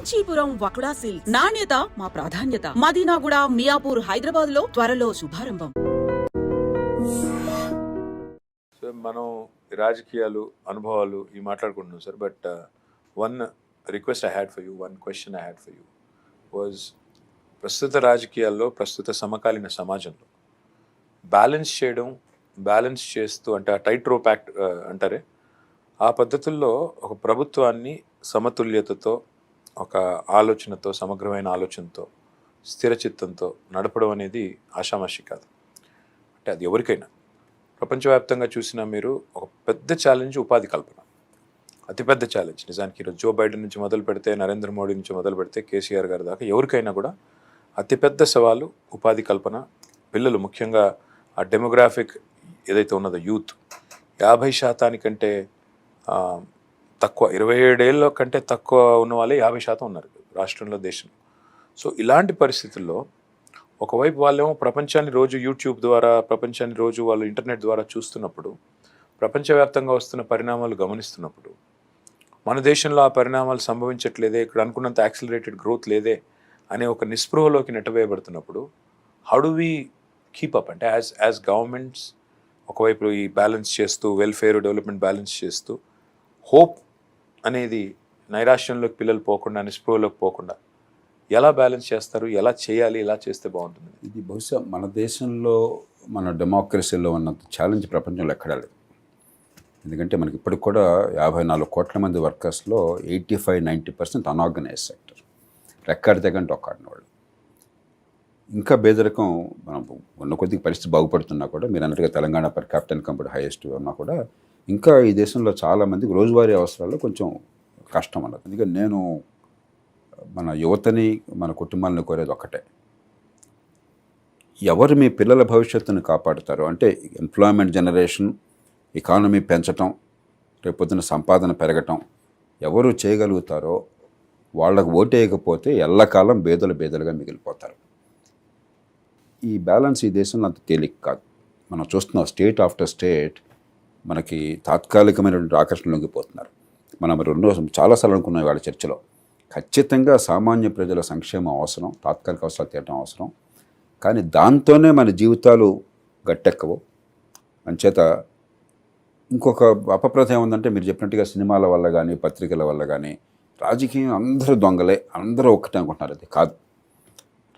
Kanchipuram వకుడా silks నాణ్యత మా ప్రాధాన్యత. మదీనాగూడ, మియాపూర్, హైదరాబాద్ లో త్వరలో శుభారంభం. సో మనం రాజకీయాలు అనుభవాలు ఈ మాట్లాడుకుంటున్నాం sir. But one request I had for you, one question I had for you was, ప్రస్తుత రాజకీయాల్లో, ప్రస్తుత సమకాలీన సమాజంలో బ్యాలెన్స్ చేస్తూ అంటే ఆ టైట్ రోప్ యాక్ట్ అంటారే, ఆ పద్ధతుల్లో ఒక ప్రభుత్వాన్ని సమతుల్యతతో, ఒక ఆలోచనతో, సమగ్రమైన ఆలోచనతో, స్థిరచిత్తంతో నడపడం అనేది ఆషామాషి కాదు. అంటే అది ఎవరికైనా ప్రపంచవ్యాప్తంగా చూసినా మీరు ఒక పెద్ద ఛాలెంజ్ ఉపాధి కల్పన, అతిపెద్ద ఛాలెంజ్. నిజానికి ఈరోజు జో బైడెన్ నుంచి మొదలు పెడితే, నరేంద్ర మోడీ నుంచి మొదలు పెడితే, కేసీఆర్ గారి దాకా ఎవరికైనా కూడా అతిపెద్ద సవాలు ఉపాధి కల్పన. పిల్లలు ముఖ్యంగా ఆ డెమోగ్రాఫిక్ ఏదైతే ఉన్నదో యూత్ 50% తక్కువ, 27 ఏళ్ళ కంటే తక్కువ ఉన్న వాళ్ళే 50% ఉన్నారు రాష్ట్రంలో, దేశంలో. సో ఇలాంటి పరిస్థితుల్లో ఒకవైపు వాళ్ళేమో ప్రపంచాన్ని రోజు యూట్యూబ్ ద్వారా, ప్రపంచాన్ని రోజు వాళ్ళు ఇంటర్నెట్ ద్వారా చూస్తున్నప్పుడు, ప్రపంచవ్యాప్తంగా వస్తున్న పరిణామాలు గమనిస్తున్నప్పుడు, మన దేశంలో ఆ పరిణామాలు సంభవించట్లేదే, ఇక్కడ అనుకున్నంత యాక్సిలరేటెడ్ గ్రోత్ లేదే అనే ఒక నిస్పృహలోకి నెట్టవేయబడుతున్నప్పుడు, how do we keep up? అంటే యాజ్ గవర్నమెంట్స్ ఒకవైపు ఈ బ్యాలెన్స్ చేస్తూ, వెల్ఫేర్ డెవలప్మెంట్ బ్యాలెన్స్ చేస్తూ, హోప్ అనేది నైరాశ్యంలోకి పిల్లలు పోకుండా, నిస్పృహలోకి పోకుండా ఎలా బ్యాలెన్స్ చేస్తారు? ఎలా చేయాలి? ఎలా చేస్తే బాగుంటుంది? ఇది బహుశా మన దేశంలో, మన డెమోక్రసీలో ఉన్నంత ఛాలెంజ్ ప్రపంచంలో ఎక్కడా లేదు. ఎందుకంటే మనకి ఇప్పటికి కూడా 54 కోట్ల మంది వర్కర్స్లో 85-90% అన్ఆర్గనైజ్ సెక్టర్, రెక్కాడి తగ్గంటే ఒక్కాడిన వాళ్ళు. ఇంకా పేదరికం, మనం ఉన్న కొద్దిగా పరిస్థితి బాగుపడుతున్నా కూడా, మీరు అన్నట్టుగా Telangana per capital income highest ఉన్నా కూడా, ఇంకా ఈ దేశంలో చాలామందికి రోజువారీ అవసరాల్లో కొంచెం కష్టం అన్నది. అందుకని నేను మన యువతని, మన కుటుంబాలను కోరేది ఒక్కటే, ఎవరు మీ పిల్లల భవిష్యత్తును కాపాడుతారో, అంటే ఎంప్లాయ్మెంట్ జనరేషన్, ఎకానమీ పెంచటం, రేపొద్దున సంపాదన పెరగటం ఎవరు చేయగలుగుతారో వాళ్ళకు ఓటేయకపోతే ఎల్లకాలం బేదలుగా మిగిలిపోతారు. ఈ బ్యాలెన్స్ ఈ దేశంలో అంత తేలిక కాదు. మనం చూస్తున్నాం, స్టేట్ ఆఫ్టర్ స్టేట్ మనకి తాత్కాలికమైనటువంటి ఆకర్షణ లొంగిపోతున్నారు. మనం రెండో చాలాసార్లు అనుకున్నాం వాళ్ళ చర్చలో, ఖచ్చితంగా సామాన్య ప్రజల సంక్షేమం అవసరం, తాత్కాలిక అవసరాలు తీయటం అవసరం, కానీ దాంతోనే మన జీవితాలు గట్టెక్కవు. అంచేత ఇంకొక అపప్రథ ఏముందంటే, మీరు చెప్పినట్టుగా సినిమాల వల్ల కానీ, పత్రికల వల్ల కానీ, రాజకీయం అందరూ దొంగలే, అందరూ ఒక్కటే అనుకుంటున్నారు. అది కాదు.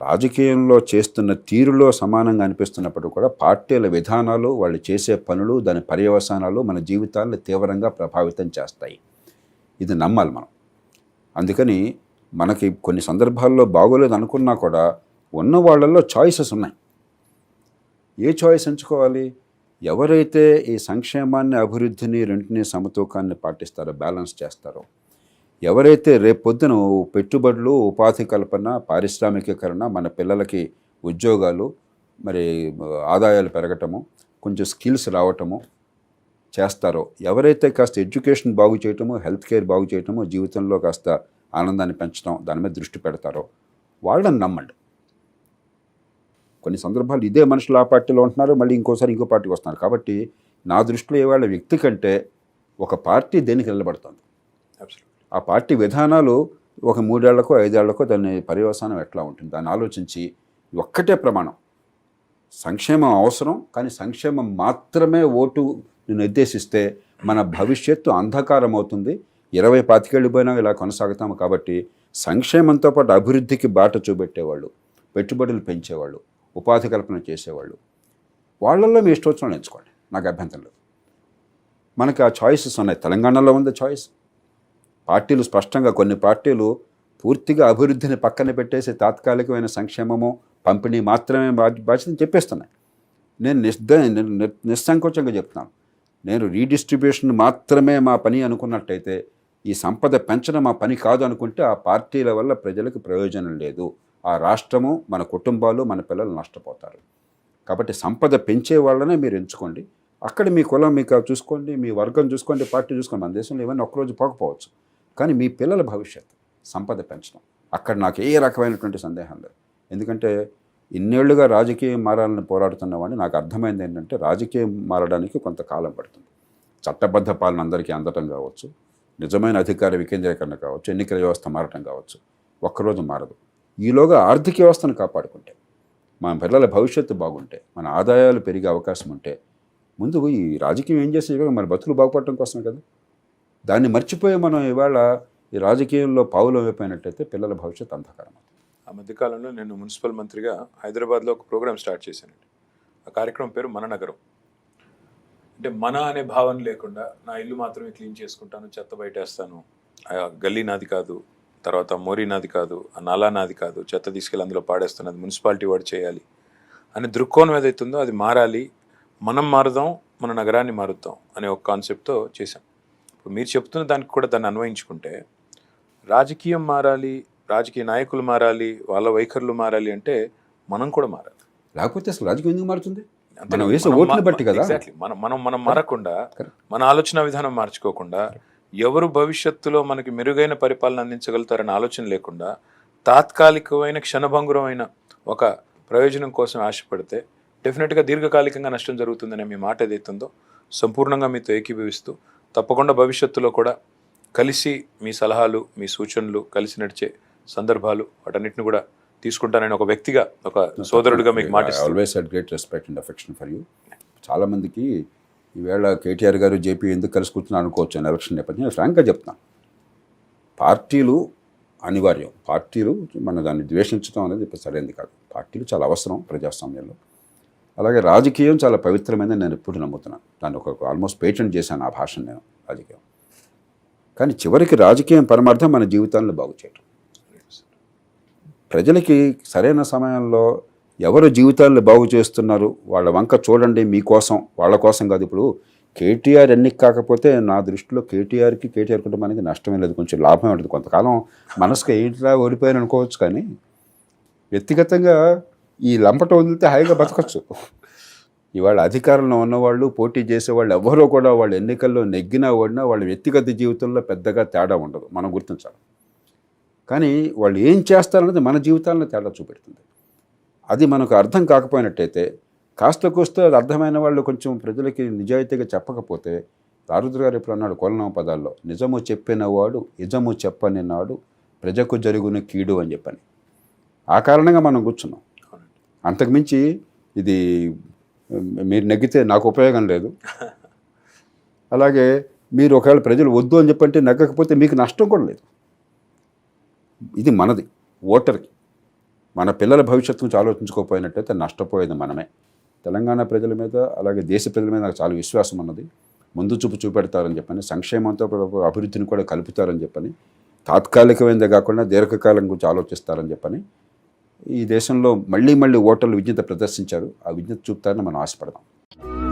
రాజకీయంలో చేస్తున్న తీరులో సమానంగా అనిపిస్తున్నప్పుడు కూడా పార్టీల విధానాలు, వాళ్ళు చేసే పనులు, దాని పర్యవసానాలు మన జీవితాలను తీవ్రంగా ప్రభావితం చేస్తాయి. ఇది నమ్మాలి మనం. అందుకని మనకి కొన్ని సందర్భాల్లో బాగోలేదు అనుకున్నా కూడా ఉన్న వాళ్ళల్లో చాయిసెస్ ఉన్నాయి. ఏ చాయిస్ ఎంచుకోవాలి? ఎవరైతే ఈ సంక్షేమాన్ని, అభివృద్ధిని, రెంటిని సమతూకాన్ని పాటిస్తారో, బ్యాలెన్స్ చేస్తారో, ఎవరైతే రేపొద్దున పెట్టుబడులు, ఉపాధి కల్పన, పారిశ్రామికీకరణ, మన పిల్లలకి ఉద్యోగాలు, మరి ఆదాయాలు పెరగటము, కొంచెం స్కిల్స్ రావటము చేస్తారో, ఎవరైతే కాస్త ఎడ్యుకేషన్ బాగు చేయటము, హెల్త్ కేర్ బాగు చేయటము, జీవితంలో కాస్త ఆనందాన్ని పెంచడం, దాని మీద దృష్టి పెడతారో వాళ్ళని నమ్మండి. కొన్ని సందర్భాలు ఇదే మనుషులు ఆ పార్టీలో ఉంటున్నారు, మళ్ళీ ఇంకోసారి ఇంకో పార్టీకి వస్తున్నారు. కాబట్టి నా దృష్టిలో ఇవాళ వ్యక్తి కంటే ఒక పార్టీ దేనికి నిలబడుతుంది, ఆ పార్టీ విధానాలు ఒక 3 ఏళ్లకో 5 ఏళ్లకో దాని పర్యవసానం ఎట్లా ఉంటుంది, దాన్ని ఆలోచించి ఒక్కటే ప్రమాణం, సంక్షేమం అవసరం, కానీ సంక్షేమం మాత్రమే ఓటు నిర్దేశిస్తే మన భవిష్యత్తు అంధకారం అవుతుంది. 20-25 ఏళ్ళు పోయినా ఇలా కొనసాగుతాము. కాబట్టి సంక్షేమంతో పాటు అభివృద్ధికి బాట చూపెట్టేవాళ్ళు, పెట్టుబడులు పెంచేవాళ్ళు, ఉపాధి కల్పన చేసేవాళ్ళు, వాళ్ళల్లో మీ ఇష్టోత్సవం ఎంచుకోండి, నాకు అభ్యంతరం లేదు. మనకి ఆ చాయిసెస్ ఉన్నాయి. తెలంగాణలో ఉంది చాయిస్. పార్టీలు స్పష్టంగా, కొన్ని పార్టీలు పూర్తిగా అభివృద్ధిని పక్కన పెట్టేసి తాత్కాలికమైన సంక్షేమము, పంపిణీ మాత్రమే బాధ్యతని చెప్పేస్తున్నాయి. నేను నిస్సంకోచంగా చెప్తున్నాను, నేను రీడిస్ట్రిబ్యూషన్ మాత్రమే మా పని అనుకున్నట్టయితే, ఈ సంపద పెంచడం మా పని కాదు అనుకుంటే, ఆ పార్టీల వల్ల ప్రజలకు ప్రయోజనం లేదు. ఆ రాష్ట్రము, మన కుటుంబాలు, మన పిల్లలు నష్టపోతారు. కాబట్టి సంపద పెంచే వాళ్ళనే మీరు ఎంచుకోండి. అక్కడ మీ కులం మీకు చూసుకోండి, మీ వర్గం చూసుకోండి, పార్టీ చూసుకోండి. మన దేశంలో ఇవన్నీ ఒక్కరోజు పోకపోవచ్చు, కానీ మీ పిల్లల భవిష్యత్తు, సంపద పెంచడం, అక్కడ నాకు ఏ రకమైనటువంటి సందేహం లేదు. ఎందుకంటే ఇన్నేళ్లుగా రాజకీయం మారాలని పోరాడుతున్నవాడిని, నాకు అర్థమైంది ఏంటంటే, రాజకీయం మారడానికి కొంతకాలం పడుతుంది. చట్టబద్ధ పాలన అందరికీ అందటం కావచ్చు, నిజమైన అధికార వికేంద్రీకరణ కావచ్చు, ఎన్నికల వ్యవస్థ మారటం కావచ్చు, ఒక్కరోజు మారదు. ఈలోగా ఆర్థిక వ్యవస్థను కాపాడుకుంటే, మన పిల్లల భవిష్యత్తు బాగుంటే, మన ఆదాయాలు పెరిగే అవకాశం ఉంటే, ముందు ఈ రాజకీయం ఏం చేసే మన బతుకులు బాగుపడటం కోసమే కదా. దాన్ని మర్చిపోయి మనం ఇవాళ ఈ రాజకీయంలో పావులు అయిపోయినట్టయితే పిల్లల భవిష్యత్తు అంధకారం. ఆ మధ్యకాలంలో నేను మున్సిపల్ మంత్రిగా హైదరాబాద్లో ఒక ప్రోగ్రామ్ స్టార్ట్ చేశానండి. ఆ కార్యక్రమం పేరు మన నగరం. అంటే మన అనే భావన లేకుండా నా ఇల్లు మాత్రమే క్లీన్ చేసుకుంటాను, చెత్త బయటేస్తాను, ఆ గల్లీ నాది కాదు, తర్వాత మోరీ నాది కాదు, ఆ నాలా నాది కాదు, చెత్త తీసుకెళ్ళి అందులో పాడేస్తున్నది మున్సిపాలిటీ వాడు చేయాలి అనే దృక్కోణం ఏదైతుందో అది మారాలి. మనం మారుదాం, మన నగరాన్ని మారుద్దాం అనే ఒక కాన్సెప్ట్తో చేశాం. ఇప్పుడు మీరు చెప్తున్న దానికి కూడా దాన్ని అన్వయించుకుంటే రాజకీయం మారాలి, రాజకీయ నాయకులు మారాలి, వాళ్ళ వైఖరులు మారాలి అంటే మనం కూడా మారాలి. లేకపోతే అసలు రాజకీయం ఎందుకు మారుతుంది? మనం వేసే ఓట్లను బట్టి కదా. ఎగ్జాక్ట్లీ. మనం మారకుండా, మన ఆలోచన విధానం మార్చుకోకుండా, ఎవరు భవిష్యత్తులో మనకి మెరుగైన పరిపాలన అందించగలుగుతారనే ఆలోచన లేకుండా తాత్కాలికమైన క్షణభంగురమైన ఒక ప్రయోజనం కోసం ఆశపడితే డెఫినెట్గా దీర్ఘకాలికంగా నష్టం జరుగుతుందనే మీ మాట ఏదైతుందో సంపూర్ణంగా మీతో ఏకీభవిస్తూ తప్పకుండా భవిష్యత్తులో కూడా కలిసి మీ సలహాలు, మీ సూచనలు కలిసి నడిచే సందర్భాలు వాటన్నిటిని కూడా తీసుకుంటానని ఒక వ్యక్తిగా, ఒక సోదరుడిగా మీకు మాటిస్తాను. Always had great respect and affection for you. చాలామందికి ఈవేళ కేటీఆర్ గారు జేపీ ఎందుకు కలిసి కూర్చున్నారు అనుకోవచ్చు అని ఎలక్షన్ నేపథ్యం. నేను ఫ్రాంక్గా చెప్తాను, పార్టీలు అనివార్యం. పార్టీలు మన దాన్ని ద్వేషించడం అనేది ఇప్పుడు సరైనది కాదు. పార్టీలు చాలా అవసరం ప్రజాస్వామ్యంలో. అలాగే రాజకీయం చాలా పవిత్రమైనది నేను ఎప్పుడు నమ్ముతున్నాను. దాన్ని ఒక ఆల్మోస్ట్ పేటెంట్ చేశాను ఆ భాషను నేను, రాజకీయం. కానీ చివరికి రాజకీయం పరమార్థం మన జీవితాలను బాగు చేయటం. ప్రజలకి సరైన సమయంలో ఎవరు జీవితాలను బాగు చేస్తున్నారు వాళ్ళ వంక చూడండి, మీకోసం, వాళ్ళ కోసం కాదు. ఇప్పుడు కేటీఆర్ ఎన్నిక కాకపోతే నా దృష్టిలో కేటీఆర్ కుటుంబానికి నష్టమే లేదు, కొంచెం లాభమే ఉంటుంది. కొంతకాలం మనసుకు ఏంట్లా ఓడిపోయాను అనుకోవచ్చు, కానీ వ్యక్తిగతంగా ఈ లంపట వదిలితే హాయిగా బతకచ్చు. ఇవాళ అధికారంలో ఉన్నవాళ్ళు, పోటీ చేసేవాళ్ళు ఎవరో కూడా వాళ్ళు ఎన్నికల్లో నెగ్గినా ఓడినా వాళ్ళ వ్యక్తిగత జీవితంలో పెద్దగా తేడా ఉండదు, మనం గుర్తించాలి. కానీ వాళ్ళు ఏం చేస్తారన్నది మన జీవితాలను తేడా చూపెడుతుంది. అది మనకు అర్థం కాకపోయినట్టయితే, కాస్త కూస్త అది అర్థమైన వాళ్ళు కొంచెం ప్రజలకి నిజాయితీగా చెప్పకపోతే, రారుద్ర గారు ఎప్పుడు అన్నాడు కోలనామ పదాల్లో, నిజము చెప్పినవాడు ఇజము చెప్పని నాడు ప్రజకు జరుగున కీడు అని చెప్పని. ఆ కారణంగా మనం కూర్చున్నాం. అంతకుమించి ఇది మీరు నెగ్గితే నాకు ఉపయోగం లేదు, అలాగే మీరు ఒకవేళ ప్రజలు వద్దు అని చెప్పంటే నెగ్గకపోతే మీకు నష్టం కూడా లేదు. ఇది మనది, ఓటర్కి. మన పిల్లల భవిష్యత్తు గురించి ఆలోచించుకోకపోయినట్టయితే నష్టపోయేది మనమే. తెలంగాణ ప్రజల మీద, అలాగే దేశ ప్రజల మీద నాకు చాలా విశ్వాసం ఉన్నది. ముందు చూపు చూపెడతారని చెప్పని, సంక్షేమంతో అభివృద్ధిని కూడా కలుపుతారని చెప్పని, తాత్కాలికమైనదే కాకుండా దీర్ఘకాలం గురించి ఆలోచిస్తారని చెప్పని ఈ దేశంలో మళ్ళీ ఓటర్లు విజ్ఞత ప్రదర్శించారు. ఆ విజ్ఞత చూపుతారని మనం ఆశపడదాం.